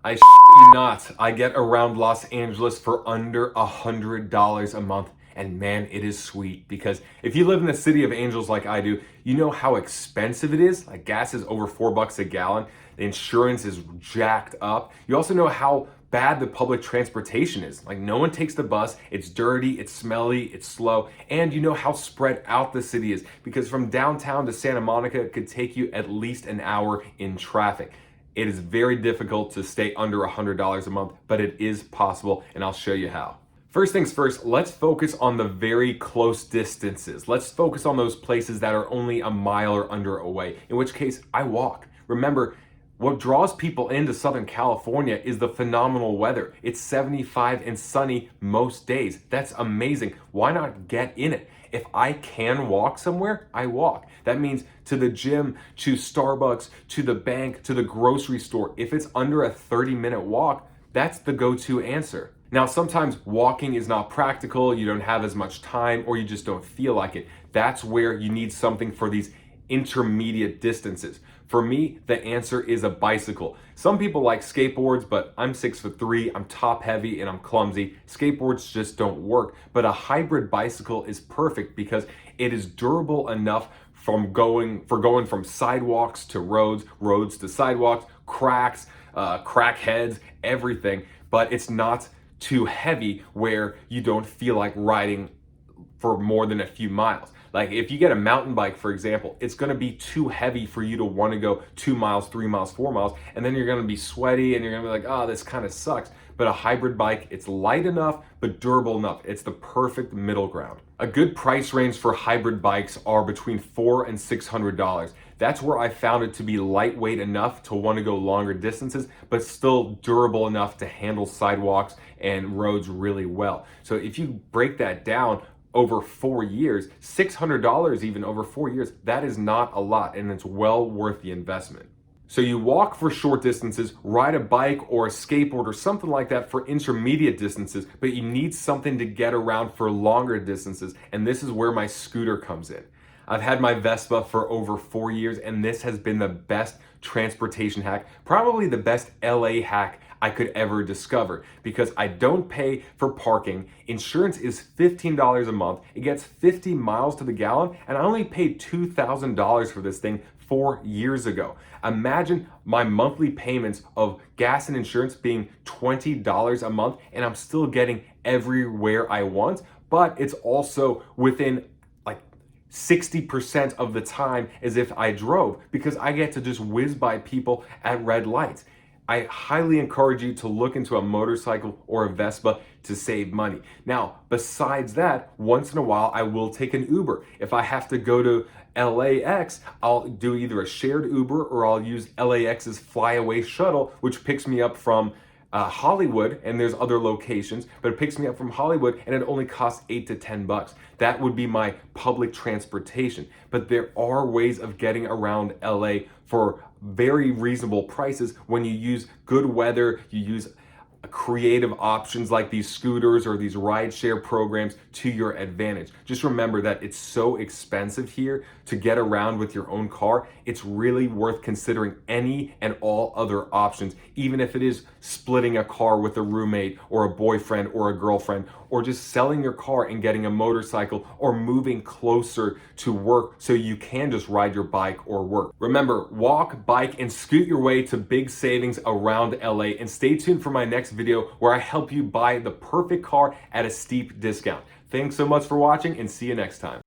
I shit you not, I get around Los Angeles for under $100 a month. And man, it is sweet because if you live in the city of angels like I do, you know how expensive it is. Like gas is over $4 a gallon. The insurance is jacked up. You also know how bad the public transportation is. Like no one takes the bus. It's dirty, it's smelly, it's slow. And you know how spread out the city is because from downtown to Santa Monica, it could take you at least an hour in traffic. It is very difficult to stay under $100 a month, but it is possible, and I'll show you how. First things first, let's focus on the very close distances. Let's focus on those places that are only a mile or under away, in which case I walk. Remember, what draws people into Southern California is the phenomenal weather. It's 75 and sunny most days. That's amazing. Why not get in it? If I can walk somewhere, I walk. That means to the gym, to Starbucks, to the bank, to the grocery store. If it's under a 30-minute walk, that's the go-to answer. Now, sometimes walking is not practical, you don't have as much time, or you just don't feel like it. That's where you need something for these intermediate distances. For me, the answer is a bicycle. Some people like skateboards, but I'm 6'3", I'm top heavy, and I'm clumsy. Skateboards just don't work, but a hybrid bicycle is perfect because it is durable enough from going from sidewalks to roads, roads to sidewalks, cracks, crackheads, everything, but it's not too heavy where you don't feel like riding for more than a few miles. Like if you get a mountain bike, for example, it's gonna be too heavy for you to wanna go 2 miles, 3 miles, 4 miles, and then you're gonna be sweaty and you're gonna be like, oh, this kind of sucks. But a hybrid bike, it's light enough, but durable enough. It's the perfect middle ground. A good price range for hybrid bikes are between $400 and $600. That's where I found it to be lightweight enough to want to go longer distances, but still durable enough to handle sidewalks and roads really well. So if you break that down over 4 years, $600 even over 4 years, that is not a lot, and it's well worth the investment. So you walk for short distances, ride a bike or a skateboard or something like that for intermediate distances, but you need something to get around for longer distances, and this is where my scooter comes in. I've had my Vespa for over 4 years, and this has been the best transportation hack, probably the best LA hack I could ever discover because I don't pay for parking. Insurance is $15 a month. It gets 50 miles to the gallon, and I only paid $2,000 for this thing 4 years ago. Imagine my monthly payments of gas and insurance being $20 a month, and I'm still getting everywhere I want, but it's also within 60% of the time as if I drove because I get to just whiz by people at red lights. I highly encourage you to look into a motorcycle or a Vespa to save money. Now, besides that, once in a while, I will take an Uber. If I have to go to LAX, I'll do either a shared Uber or I'll use LAX's flyaway shuttle, which picks me up from Hollywood, and there's other locations, but it picks me up from Hollywood and it only costs $8 to $10. That would be my public transportation. But there are ways of getting around LA for very reasonable prices when you use good weather, you use creative options like these scooters or these rideshare programs to your advantage. Just remember that it's so expensive here to get around with your own car. It's really worth considering any and all other options, even if it is splitting a car with a roommate or a boyfriend or a girlfriend, or just selling your car and getting a motorcycle or moving closer to work so you can just ride your bike or work. Remember, walk, bike, and scoot your way to big savings around LA, and stay tuned for my next video where I help you buy the perfect car at a steep discount. Thanks so much for watching, and see you next time.